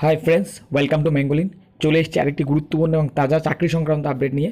High friends, welcome to ম্যাঙ্গোলিন। চলে এসেছি আরেকটি গুরুত্বপূর্ণ এবং তাজা চাকরি সংক্রান্ত আপডেট নিয়ে।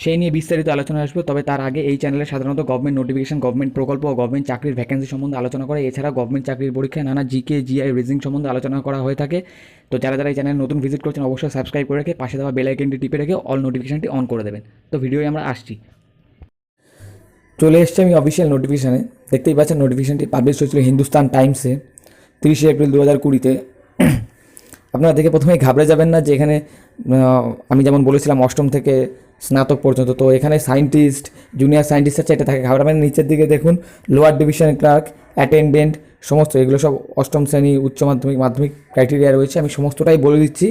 সেই নিয়ে বিস্তারিত আলোচনা আসবে। তবে তার আগে এই চ্যানেলে সাধারণত গভর্নমেন্ট নোটিফিকেশন, গভর্নমেন্ট প্রকল্প ও গভর্নমেন্ট চাকরির ভ্যাকেন্সি সম্বন্ধে আলোচনা করে। এছাড়া গভর্নমেন্ট চাকরির পরীক্ষায় নানা জিকে, জিআই, রিজনিং সম্বন্ধে আলোচনা করা হয়ে থাকে। তো যারা যারা এই চ্যানেল নতুন ভিজিট করছেন অবশ্যই সাবস্ক্রাইব করে রেখে পাশে দেওয়া বেল আইকনটি টিপে রেখে অল নোটিফিকেশনটি অন করে দেবেন। তো ভিডিওয় আমরা আসছি। চলে এসছে আমি অফিসিয়াল নোটিফিকেশানে। দেখতেই পাচ্ছেন নোটিফিকেশানটি পাবলিশ হয়েছিল হিন্দুস্তান টাইমসে 30শে এপ্রিল 2020-তে। আপনারা দেখে প্রথমেই ঘাবড়ে যাবেন না যে এখানে আমি যেমন বলেছিলাম অষ্টম থেকে স্নাতক পর্যন্ত, তো এখানে সায়েন্টিস্ট, জুনিয়র সায়েন্টিস্ট আছে, এটা থাকে। ঘাবড়াবেন, নিচের দিকে দেখুন লোয়ার ডিভিশন ক্লার্ক, অ্যাটেন্ডেন্ট, সমস্ত এগুলো সব অষ্টম শ্রেণী, উচ্চ মাধ্যমিক, মাধ্যমিক ক্রাইটেরিয়া রয়েছে। আমি সমস্তটাই বলে দিচ্ছি।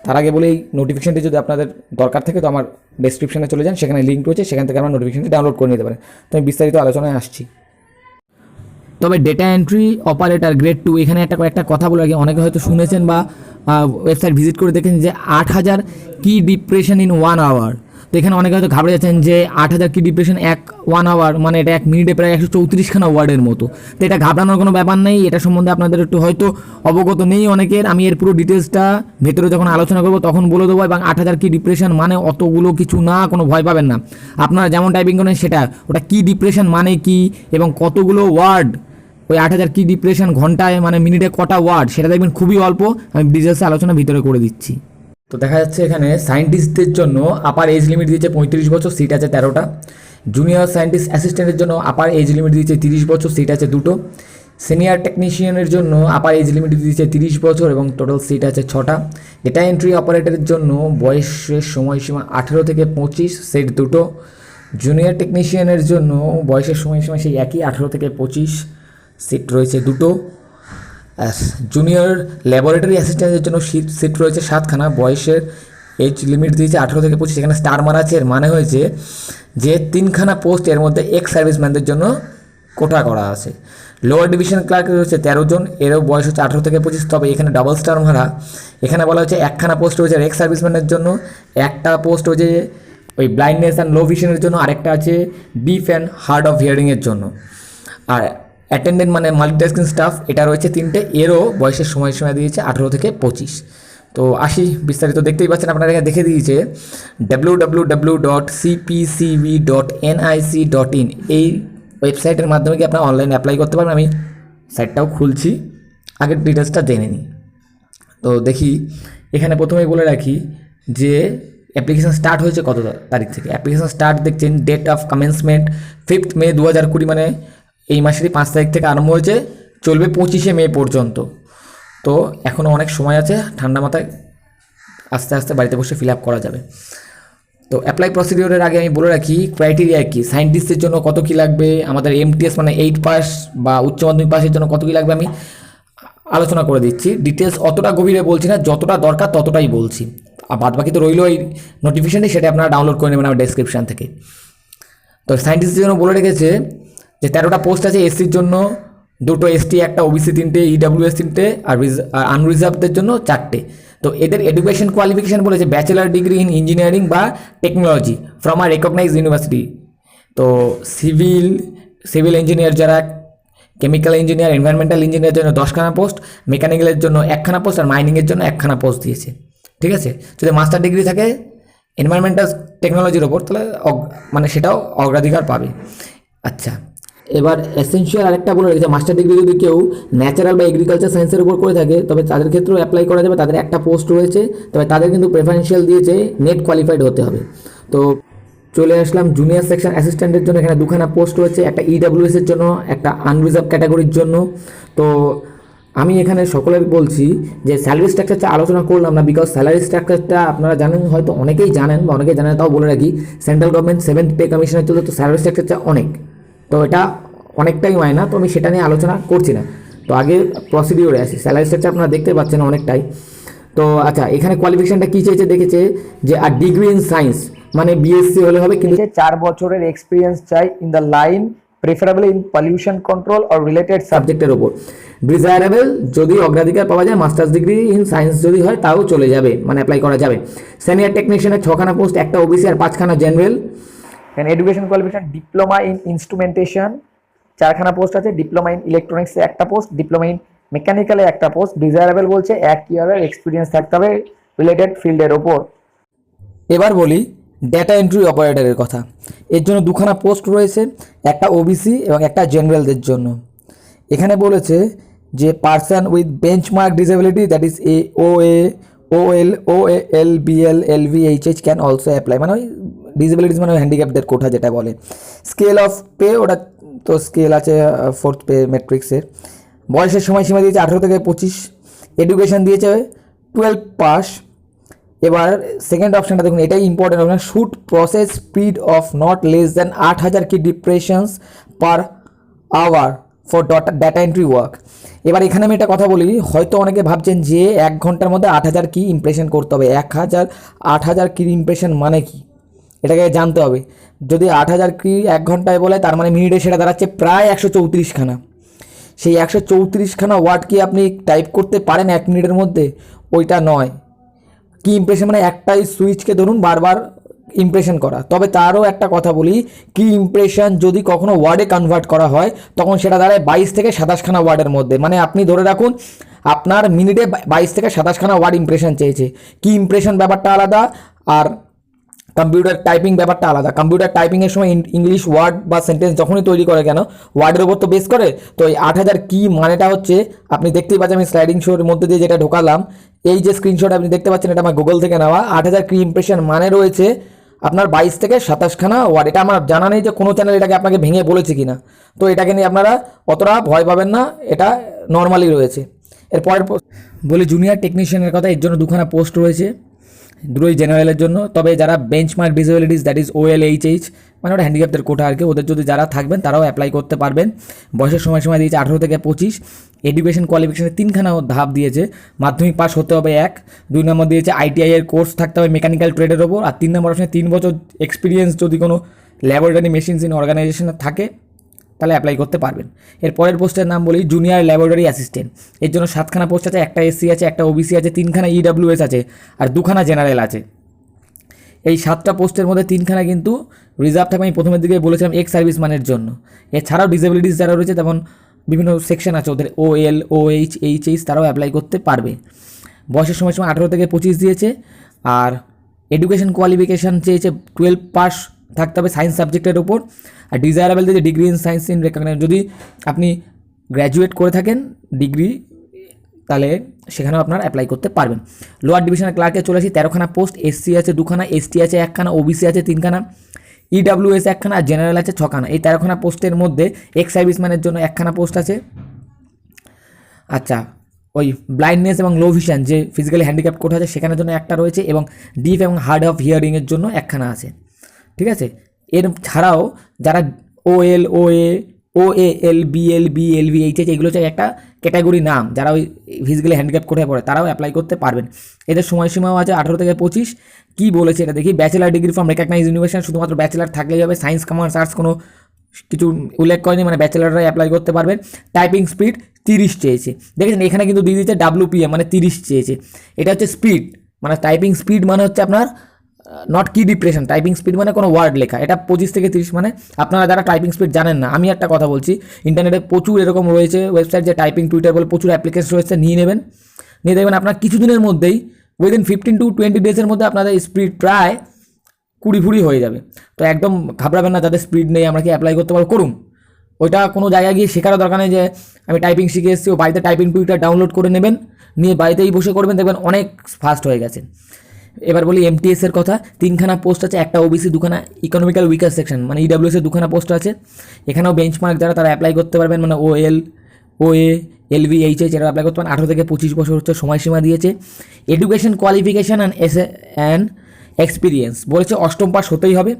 তার আগে বলে এই নোটিফিকেশানটি যদি আপনাদের দরকার থাকে তো আমার ডেসক্রিপশনে চলে যান, সেখানে লিঙ্ক রয়েছে, সেখান থেকে আমার নোটিফিকেশানটি ডাউনলোড করে নিতে পারেন। তো আমি বিস্তারিত আলোচনায় আসছি। তবে ডেটা এন্ট্রি অপারেটর গ্রেড 2, এখানে একটা কথা বলে রাখি, অনেকে হয়তো শুনেছেন বা ওয়েবসাইট ভিজিট করে দেখেন যে 8000 কি ডিপ্রেশন ইন 1 আওয়ার। তো এখানে অনেকে হয়তো ঘাবড়ে যাচ্ছেন যে 8000 কি ডিপ্রেশন 1 আওয়ার, মানে এটা 1 মিনিটে প্রায় 134খানা ওয়ার্ডের মতো। তো এটা ঘাবড়ানোর কোনো ব্যাপার নেই। এটা সম্বন্ধে আপনাদের একটু হয়তো অবগত নেই অনেকের। আমি এর পুরো ডিটেলসটা ভেতরে যখন আলোচনা করবো তখন বলে দেবো। এবং 8000 কি ডিপ্রেশন মানে অতগুলো কিছু না, কোনো ভয় পাবেন না। আপনারা যেমন টাইপিং করেন সেটা, ওটা কি ডিপ্রেশন মানে কি এবং কতগুলো ওয়ার্ড, ওই 8000 কি ডিপ্রেশন ঘন্টায় মানে মিনিটে কটা ওয়ার্ড, সেটা দেখবেন খুবই অল্প। আমি ডিটেলসে আলোচনা ভিতরে করে দিচ্ছি। তো দেখা যাচ্ছে এখানে সায়েন্টিস্টদের জন্য আপার এজ লিমিট দিয়েছে 35 বছর, সিট আছে 13টা। জুনিয়র সায়েন্টিস্ট অ্যাসিস্ট্যান্টের জন্য আপার এজ লিমিট দিয়েছে 30 বছর, সিট আছে 2টো। সিনিয়র টেকনিশিয়ানের জন্য আপার এজ লিমিট দিয়েছে 30 বছর এবং টোটাল সিট আছে 6টা। ডেটা এন্ট্রি অপারেটরের জন্য বয়সের সময়সীমা 18 থেকে 25, সিট 2টো। জুনিয়র টেকনিশিয়ানের জন্য বয়সের সময়সীমা সেই একই 18 থেকে 25, সিট রয়েছে 2টো। জুনিয়র ল্যাবরেটরি অ্যাসিস্ট্যান্টের জন্য সিট রয়েছে 7খানা। বয়সের এজ লিমিট দিয়েছে 18 থেকে 25, এখানে স্টার মারা আছে। এর মানে হয়েছে যে 3খানা পোস্ট এর মধ্যে এক্স সার্ভিসম্যানদের জন্য কোটা করা আছে। লোয়ার ডিভিশন ক্লার্ক রয়েছে 13 জন, এরও বয়স হচ্ছে 18 থেকে 25। তবে এখানে ডাবল স্টার মারা, এখানে বলা হচ্ছে 1খানা পোস্ট রয়েছে এক্স সার্ভিসম্যানের জন্য, একটা পোস্ট রয়েছে ওই ব্লাইন্ডনেস অ্যান্ড লো ভিশনের জন্য, আরেকটা আছে ডিফ অ্যান্ড হার্ড অফ হিয়ারিংয়ের জন্য। আর অ্যাটেন্ডেন্ট মানে মাল্টিটাস্কিং স্টাফ, এটা রয়েছে 3টে, এরও বয়সের সময়সীমা দিয়েছে 18 থেকে 25। তো আসি বিস্তারিত। দেখতেই পাচ্ছেন আপনারা এখানে দেখে দিয়েছে www.cpcv.nic.in, এই ওয়েবসাইটের মাধ্যমে কি আপনারা অনলাইন অ্যাপ্লাই করতে পারবেন। আমি সাইটটাও খুলছি, আগের ডিটেলসটা জেনে নিই। তো দেখি এখানে প্রথমেই বলে রাখি যে অ্যাপ্লিকেশান স্টার্ট হয়েছে কত তারিখ থেকে। অ্যাপ্লিকেশান স্টার্ট দেখছেন ডেট অফ কমেন্সমেন্ট 5 মে 2020, মানে এই মাসেরই 5 তারিখ থেকে আরম্ভ হয়েছে, চলবে 25শে মে পর্যন্ত। তো এখনও অনেক সময় আছে, ঠান্ডা মাথায় আস্তে আস্তে বাড়িতে বসে ফিল আপ করা যাবে। তো অ্যাপ্লাই প্রসিডিওরের আগে আমি বলে রাখি ক্রাইটেরিয়া কী, সায়েন্টিস্টের জন্য কত কী লাগবে, আমাদের MTS মানে 8 পাস বা উচ্চ মাধ্যমিক পাসের জন্য কত কী লাগবে আমি আলোচনা করে দিচ্ছি। ডিটেলস অতটা গভীরে বলছি না, যতটা দরকার ততটাই বলছি। আর বাদ বাকি তো রইল এই নোটিফিকেশানে, সেটা আপনারা ডাউনলোড করে নেবেন আমার ডেসক্রিপশান থেকে। তো সায়েন্টিস্টের জন্য বলে রেখেছে যে 13টা পোস্ট আছে। এসসির জন্য 2টো, ST 1টা, OBC 3টে, EWS 3টে, আর আনরিজার্ভদের জন্য 4টে। তো এদের এডুকেশন কোয়ালিফিকেশান বলেছে ব্যাচেলার ডিগ্রি ইন ইঞ্জিনিয়ারিং বা technology from a recognized university. তো সিভিল ইঞ্জিনিয়ার যারা, কেমিক্যাল ইঞ্জিনিয়ার, এনভায়রনমেন্টাল ইঞ্জিনিয়ারের জন্য 10খানা পোস্ট, মেকানিক্যালের জন্য 1খানা পোস্ট, আর মাইনিংয়ের জন্য 1খানা পোস্ট দিয়েছে। ঠিক আছে, যদি মাস্টার ডিগ্রি থাকে এনভায়রনমেন্টাল টেকনোলজির ওপর, তাহলে মানে সেটাও অগ্রাধিকার পাবে। আচ্ছা, এবার এসেনশিয়াল আরেকটা বলে রেখেছে, মাস্টার ডিগ্রি যদি কেউ ন্যাচারাল বা এগ্রিকালচার সায়েন্সের উপর করে থাকে তবে তাদের ক্ষেত্রেও অ্যাপ্লাই করা যাবে। তাদের একটা পোস্ট রয়েছে, তবে তাদের কিন্তু প্রেফারেন্সিয়াল দিয়েছে নেট কোয়ালিফাইড হতে হবে। তো চলে আসলাম জুনিয়র সেকশন অ্যাসিস্ট্যান্টের জন্য, এখানে 2খানা পোস্ট রয়েছে, একটা EWS এর জন্য, একটা আনরিজার্ভ ক্যাটাগরির জন্য। তো আমি এখানে সকলের বলছি যে স্যালারি স্ট্রাকচারটা আলোচনা করলাম না, বিকজ স্যালারি স্ট্রাকচারটা আপনারা জানেন, হয়তো অনেকেই জানেন বা অনেকেই জানেন, তাও বলে রাখি সেন্ট্রাল গভর্নমেন্ট 7th পে কমিশনের চলতে, তো স্যালারি স্ট্রাকচারটা অনেক, তো এটা অনেকটাই মায়না, তো আমি সেটা নিয়ে আলোচনা করছি না। তো আগে প্রসিডিওরে আসি। স্যালারি স্ট্রাকচার আপনারা দেখতে পাচ্ছেন অনেকটাই। তো আচ্ছা, এখানে কোয়ালিফিকেশানটা কী চেয়েছে দেখেছে যে আর ডিগ্রি ইন সায়েন্স মানে BSc হলে হবে, কিন্তু 4 বছরের এক্সপিরিয়েন্স চাই in the line preferable in pollution control or related সাবজেক্টের ওপর। ডিজায়ারেবল যদি অগ্রাধিকার পাওয়া যায়, মাস্টার্স ডিগ্রি ইন সায়েন্স যদি হয় তাও চলে যাবে, মানে অ্যাপ্লাই করা যাবে। সিনিয়র টেকনিশিয়ানের 6খানা পোস্ট, একটা OBC আর 5খানা general. Education qualification diploma in instrumentation 4খানা পোস্ট আছে, ডিপ্লোমা ইন ইলেকট্রনিক্সে একটা পোস্ট, ডিপ্লোমা ইন মেকানিক্যালে একটা পোস্ট, ডিজায়ারেবল বলছে 1 ইয়ারের এক্সপিরিয়েন্স থাকতে হবে রিলেটেড ফিল্ডের ওপর। এবার বলি ডেটা এন্ট্রি অপারেটরের কথা। এর জন্য দুখানা পোস্ট রয়েছে, একটা ওবিসি এবং একটা জেনারেলদের জন্য। এখানে বলেছে যে person with benchmark disability that is OALBL LVHH can also apply, মানে ওই ডিসেবিলিটিস মানে হ্যান্ডিক্যাপদের কোঠা যেটা বলে। স্কেল অফ পে, ওটা তো স্কেল আছে 4th পে ম্যাট্রিক্সের। বয়সের সময়সীমা দিয়েছে 18 থেকে 25। এডুকেশন দিয়েছে 12 পাস। এবার সেকেন্ড অপশানটা দেখুন, এটাই important option, should process speed of not less than 8000 key depressions per hour for data entry work. এবার এখানে আমি একটা কথা বলি, হয়তো অনেকে ভাবছেন যে 1 ঘন্টার মধ্যে 8000 কি ইমপ্রেশন করতে হবে। 8000 কি ইমপ্রেশন মানে কি এটাকে জানতে হবে। যদি 8000 কি 1 ঘন্টায় বলে, তার মানে মিনিটে সেটা দাঁড়াচ্ছে প্রায় 134খানা। সেই 134খানা ওয়ার্ড কি আপনি টাইপ করতে পারেন 1 মিনিটের মধ্যে? ওইটা নয়। কি ইমপ্রেশন মানে একটাই সুইচকে ধরুন বারবার ইমপ্রেশন করা। তবে তারও একটা কথা বলি, কি ইমপ্রেশন যদি কখনো ওয়ার্ডে কনভার্ট করা হয় তখন সেটা দাঁড়ায় 22 থেকে 27খানা ওয়ার্ডের মধ্যে। মানে আপনি ধরে রাখুন আপনার মিনিটে 22 থেকে 27খানা ওয়ার্ড ইমপ্রেশন চেয়েছে। কি ইমপ্রেশন ব্যাপারটা আলাদা, আর কম্পিউটার টাইপিং ব্যাপারটা আলাদা। কম্পিউটার টাইপিংয়ের সময় ইংলিশ ওয়ার্ড বা সেন্টেন্স যখনই তৈরি করে কেন, ওয়ার্ডের ওপর তো বেস করে। তো এই 8000 কি মানেটা হচ্ছে, আপনি দেখতেই পাচ্ছেন আমি স্লাইডিং শোর মধ্যে দিয়ে যেটা ঢোকালাম, এই যে স্ক্রিনশট আপনি দেখতে পাচ্ছেন এটা আমার গুগল থেকে নেওয়া। 8000 কি ইমপ্রেশন মানে রয়েছে আপনার 22 থেকে 27খানা ওয়ার্ড। এটা আমার জানা নেই যে কোনো চ্যানেল এটাকে আপনাকে ভেঙে বলেছে কিনা, তো এটাকে নিয়ে আপনারা অতটা ভয় পাবেন না, এটা নর্মালি রয়েছে। এরপরের বলি জুনিয়র টেকনিশিয়ানের কথা। এর জন্য দুখানা পোস্ট রয়েছে, দুটোই জেনারেলের জন্য। তবে যারা benchmark disabilities that is OLHH, মানে ওটা হ্যান্ডিক্যাপদের কোঠা আর কি, ওদের যদি যারা থাকবেন তারাও অ্যাপ্লাই করতে পারবেন। বয়সের সময়সীমা দিয়েছে 18 থেকে 25। এডুকেশন কোয়ালিফিকেশনে 3খানা ধাপ দিয়েছে। মাধ্যমিক পাস হতে হবে 1, 2 নম্বর দিয়েছে ITI এর কোর্স থাকতে হবে মেকানিক্যাল ট্রেডের ওপর, আর 3 নম্বর অপশনে 3 বছর এক্সপিরিয়েন্স যদি কোনো ল্যাবরেটরি মেশিনস ইন অর্গানাইজেশনে থাকে তাহলে অ্যাপ্লাই করতে পারবেন। এর পরের পোস্টের নাম বলি জুনিয়র ল্যাবরেটরি অ্যাসিস্ট্যান্ট। এর জন্য 7খানা পোস্ট আছে, একটা SC আছে, একটা OBC আছে, 3খানা EWS আছে, আর 2খানা জেনারেল আছে। এই 7টা পোস্টের মধ্যে 3খানা কিন্তু রিজার্ভ থাকে, আমি প্রথমের দিকে বলেছিলাম এক্স সার্ভিস ম্যানের জন্য। এছাড়াও ডিসেবিলিটিস যারা রয়েছে, যেমন বিভিন্ন সেকশন আছে ওদের OL OH HH, তারাও অ্যাপ্লাই করতে পারবে। বয়সের সময়সীমা 18 থেকে 25 দিয়েছে। আর এডুকেশন কোয়ালিফিকেশান চেয়েছে 12 পাস থাকতে হবে সায়েন্স সাবজেক্টের ওপর। আর ডিজায়ারেবল দিয়েছে degree in science in recognize, যদি আপনি গ্র্যাজুয়েট করে থাকেন ডিগ্রি তাহলে সেখানেও আপনারা অ্যাপ্লাই করতে পারবেন। লোয়ার ডিভিশনের ক্লার্কে চলে আসি, 13খানা পোস্ট। SC আছে 2খানা, ST আছে 1খানা, OBC আছে 3খানা, EWS 1খানা, আর জেনারেল আছে 6খানা। এই 13খানা পোস্টের মধ্যে এক্স সার্ভিসম্যানের জন্য 1খানা পোস্ট আছে। আচ্ছা, ওই ব্লাইন্ডনেস এবং লো ভিশন যে ফিজিক্যালি হ্যান্ডিক্যাপ কোঠা আছে সেখানের জন্য একটা রয়েছে, এবং ডিফ এবং হার্ড অফ হিয়ারিংয়ের জন্য 1খানা আছে। ঠিক আছে, এর ছাড়াও যারা OALBLBLVHH এগুলো হচ্ছে একটা ক্যাটাগরি নাম, যারা ওই ফিজিক্যালি হ্যান্ডিক্যাপ কোঠায় পড়ে তারাও অ্যাপ্লাই করতে পারবেন। এদের সময়সীমাও আছে 18 থেকে 25। কী বলেছে এটা দেখি, bachelor degree from recognize university, শুধুমাত্র ব্যাচেলার থাকলেই হবে। সায়েন্স কমার্স আর্টস কোনো কিছু উল্লেখ করেনি, মানে ব্যাচেলাররাই অ্যাপ্লাই করতে পারবেন। টাইপিং স্পিড 30 চেয়েছে। দেখেছেন এখানে কিন্তু দিয়ে দিচ্ছে WPM, মানে 30 চেয়েছে। এটা হচ্ছে স্পিড, মানে টাইপিং স্পিড মানে হচ্ছে আপনার নট কি ডিপ্রেশন। টাইপিং স্পিড মানে কোনো ওয়ার্ড লেখা, এটা 25 থেকে 30। মানে আপনারা যারা টাইপিং স্পিড জানেন না, আমি একটা কথা বলছি, ইন্টারনেটে প্রচুর এরকম রয়েছে ওয়েবসাইট যে টাইপিং টুইটার বলে প্রচুর অ্যাপ্লিকেশন রয়েছে, নিয়ে নেবেন। নিয়ে দেখবেন আপনার কিছুদিনের মধ্যেই উইদিন 15 to 20 ডেজের মধ্যে আপনাদের স্পিড প্রায় 20 হয়ে যাবে। তো একদম ঘাবড়াবেন না, যাদের স্পিড নেই আমরা কি অ্যাপ্লাই করতে পারবো, করুন। ওইটা কোনো জায়গায় গিয়ে শেখারও দরকার নেই যে আমি টাইপিং শিখে এসেছি, ও বাড়িতে টাইপিং টুইটার ডাউনলোড করে নেবেন, নিয়ে বাড়িতেই বসে করবেন, দেখবেন অনেক ফাস্ট হয়ে গেছে। এবার বলি MTS এর কথা। 3খানা পোস্ট আছে, একটা OBC, 2খানা ইকোনমিক্যাল উইকার সেকশন মানে EWS এর 2খানা পোস্ট আছে। এখানেও বেঞ্চমার্ক যারা তারা অ্যাপ্লাই করতে পারবেন, মানে OALVHH এরা অ্যাপ্লাই করতে পারেন। 18 থেকে 25 বছর হচ্ছে সময়সীমা দিয়েছে। এডুকেশন কোয়ালিফিকেশান অ্যান্ড এক্সপিরিয়েন্স বলেছে 8ম পাস হতেই হবে।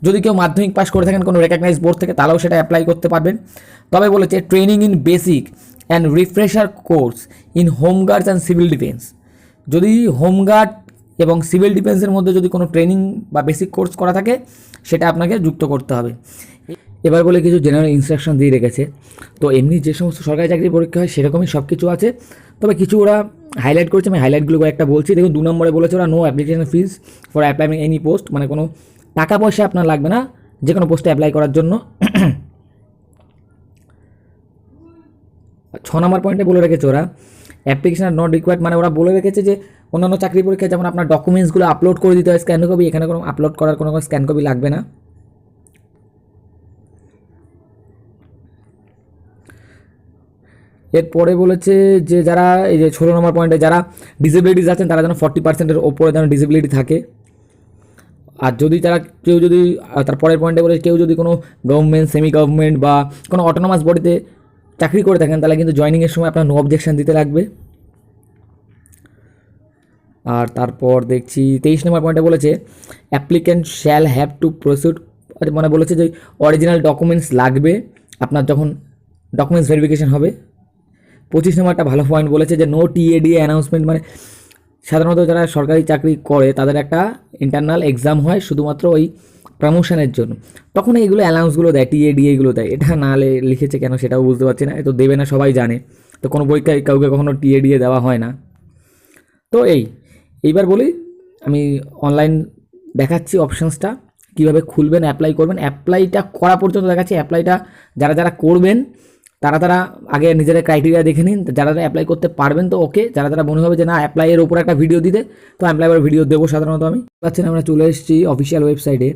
যদি কেউ মাধ্যমিক পাস করে থাকেন কোনো রেকগনাইজ বোর্ড থেকে, তাহলেও সেটা অ্যাপ্লাই করতে পারবেন। তবে বলেছে training in basic and refresher course in হোমগার্ডস and civil defence, যদি হোমগার্ড এবং সিভিল ডিফেন্সের মধ্যে যদি কোনো ট্রেনিং বা বেসিক কোর্স করা থাকে সেটা আপনাকে যুক্ত করতে হবে। এবার বলে কিছু জেনারেল ইনস্ট্রাকশন দিয়ে রেখেছে। তো এমনি যে সমস্ত সরকারি চাকরির পরীক্ষা হয় সেরকমই সব কিছু আছে, তবে কিছু ওরা হাইলাইট করেছে, আমি হাইলাইটগুলো একটা বলছি। দেখুন 2 নম্বরে বলেছে ওরা no application fees for applying any post, মানে কোনো টাকা পয়সা আপনার লাগবে না যে কোনো পোস্টে অ্যাপ্লাই করার জন্য। নম্বর পয়েন্টে বলে রেখেছে ওরা অ্যাপ্লিকেশন আর নট রিকোয়ার্ড, মানে ওরা বলে রেখেছে যে অন্যান্য চাকরি পরীক্ষায় যেমন আপনার ডকুমেন্টসগুলো আপলোড করে দিতে হয় স্ক্যান কপি, এখানে কোনো আপলোড করার কোনো স্ক্যান কপি লাগবে না। এরপরে বলেছে যে যারা এই যে 16 নম্বর পয়েন্টে যারা ডিসেবিলিটিস আছেন তারা যেন 40%-এর ওপরে যেন ডিসেবিলিটি থাকে। আর যদি তারা কেউ যদি তার পরের পয়েন্টে বলে কেউ যদি কোনো গভর্নমেন্ট, সেমি গভর্নমেন্ট বা কোনো অটোনমাস বডিতে চাকরি করে থাকেন তাহলে কিন্তু জয়েনিংয়ের সময় আপনার নো অবজেকশন দিতে লাগবে। আর তারপর দেখছি 23 নম্বর পয়েন্টে বলেছে applicant shall have to proceed, মানে বলেছে যে অরিজিনাল ডকুমেন্টস লাগবে আপনার যখন ডকুমেন্টস ভেরিফিকেশন হবে। 25 নম্বরটা ভালো পয়েন্ট বলেছে যে নো টিএডিএ অ্যানাউন্সমেন্ট, মানে সাধারণত যারা সরকারি চাকরি করে তাদের একটা ইন্টারনাল এক্সাম হয় শুধুমাত্র ওই প্রমোশনের জন্য, তখন এইগুলো অ্যানাউন্সগুলো দেয়, টিএডিএগুলো দেয়। এটা না লিখেছে কেন সেটাও বুঝতে পারছি না, এ তো দেবে না সবাই জানে, তো কোনো পরীক্ষায় কাউকে কখনো টিএডিএ দেওয়া হয় না। তো এইবার বলি আমি অনলাইন দেখাচ্ছি অপশানসটা কীভাবে খুলবেন, অ্যাপ্লাই করবেন। অ্যাপ্লাইটা করা পর্যন্ত দেখাচ্ছি। অ্যাপ্লাইটা যারা যারা করবেন তারা আগে নিজেদের ক্রাইটেরিয়া দেখে নিন, যারা অ্যাপ্লাই করতে পারবেন তো ওকে, যারা মনে হবে যে না অ্যাপ্লাইয়ের উপর একটা ভিডিও দিতে, তো অ্যাপ্লাইয়ের ভিডিও দেবো সাধারণত আমি। পাচ্ছেন আমরা চলে এসেছি অফিসিয়াল ওয়েবসাইটে।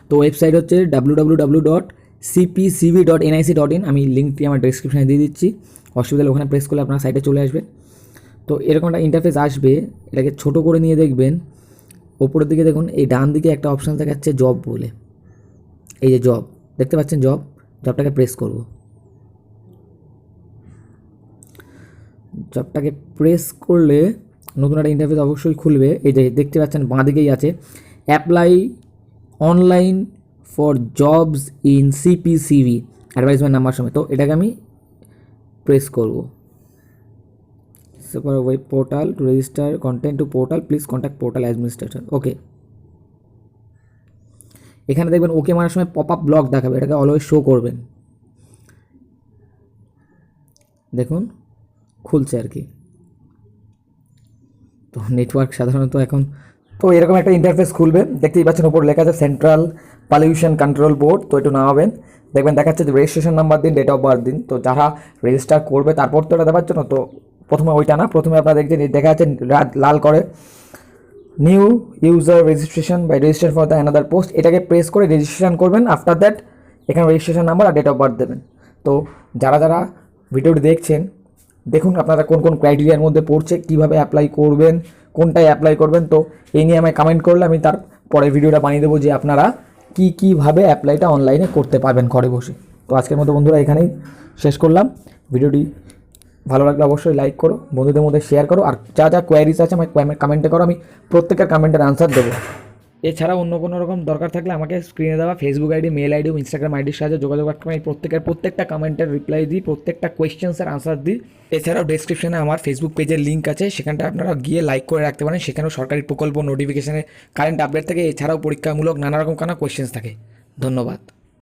তো ওয়েবসাইট হচ্ছে www.cpcv.nic.in। আমি লিঙ্কটি আমার ডেসক্রিপশানে দিয়ে দিচ্ছি, অসুবিধা হলে ওখানে প্রেস করলে আপনার সাইটে চলে আসবেন। তো এরকম একটা ইন্টারফেস আসবে, এটাকে ছোটো করে নিয়ে দেখবেন ওপরের দিকে দেখুন এই ডান দিকে একটা অপশান দেখাচ্ছে জব বলে, এই যে জব দেখতে পাচ্ছেন, জবটাকে প্রেস করব। জবটাকে প্রেস করলে নতুন একটা ইন্টারফেস অবশ্যই খুলবে। এই যে দেখতে পাচ্ছেন বাঁ দিকেই আছে apply online for jobs in CPCV advertisement number সময়। তো এটাকে আমি প্রেস করব। Super web portal to register content to portal, please contact portal administrator. Okay, এখানে দেখবেন ওকে মারার সময় পপ আপ ব্লক দেখাবে, এটাকে অলওয়েজ শো করবেন। দেখুন খুলছে আর কি। তো নেটওয়ার্ক সাধারণত এখন তো এরকম একটা ইন্টারফেস খুলবে, দেখতেই পাচ্ছেন উপর লেখা আছে সেন্ট্রাল পলিউশন কন্ট্রোল বোর্ড। তো একটু নামাবেন, দেখবেন দেখাচ্ছে যে রেজিস্ট্রেশন নাম্বার দিন, ডেট অফ বার্থ দিন। তো যারা রেজিস্টার করবে তারপর তো এটা দেওয়ার জন্য, তো প্রথমে ওইটা না, প্রথমে আপনারা দেখছেন দেখা যাচ্ছে লাল করে new user registration by registration for the another post, এটাকে প্রেস করে রেজিস্ট্রেশন করবেন। আফটার দ্যাট এখানে রেজিস্ট্রেশন নাম্বার আর ডেট অফ বার্থ দেবেন। তো যারা ভিডিওটি দেখছেন দেখুন আপনারা কোন কোন ক্রাইটেরিয়ার মধ্যে পড়ছে, কীভাবে অ্যাপ্লাই করবেন, কোনটায় অ্যাপ্লাই করবেন। তো এই নিয়ে আমায় কমেন্ট করলে আমি তার পরে ভিডিওটা বানিয়ে দেবো যে আপনারা কীভাবে অ্যাপ্লাইটা অনলাইনে করতে পারবেন ঘরে বসে। তো আজকের মতো বন্ধুরা এখানেই শেষ করলাম। ভিডিওটি ভালো লাগলে অবশ্যই লাইক করো, বন্ধুদের মধ্যে শেয়ার করো, আর যা কোয়ারিজ আছে আমাকে কমেন্টে করো, আমি প্রত্যেকের কমেন্টের আনসার দেবো। এছাড়াও অন্য কোনো রকম দরকার থাকলে আমাকে স্ক্রিনে দেওয়া ফেসবুক আইডি, মেল আইডি ও ইনস্টাগ্রাম আইডির সাহায্যে যোগাযোগ রাখতে আমি প্রত্যেকটা কমেন্টের রিপ্লাই দিই, প্রত্যেকটা কোয়েশ্চেন্সের আনসার দিই। এছাড়াও ডেসক্রিপশনে আমার ফেসবুক পেজের লিঙ্ক আছে, সেখানটা আপনারা গিয়ে লাইক করে রাখতে পারেন। সেখানেও সরকারি প্রকল্প নোটিফিকেশানে কারেন্ট আপডেট থাকে, এছাড়াও পরীক্ষামূলক নানা রকম কোয়েশ্চেন্স থাকে। ধন্যবাদ।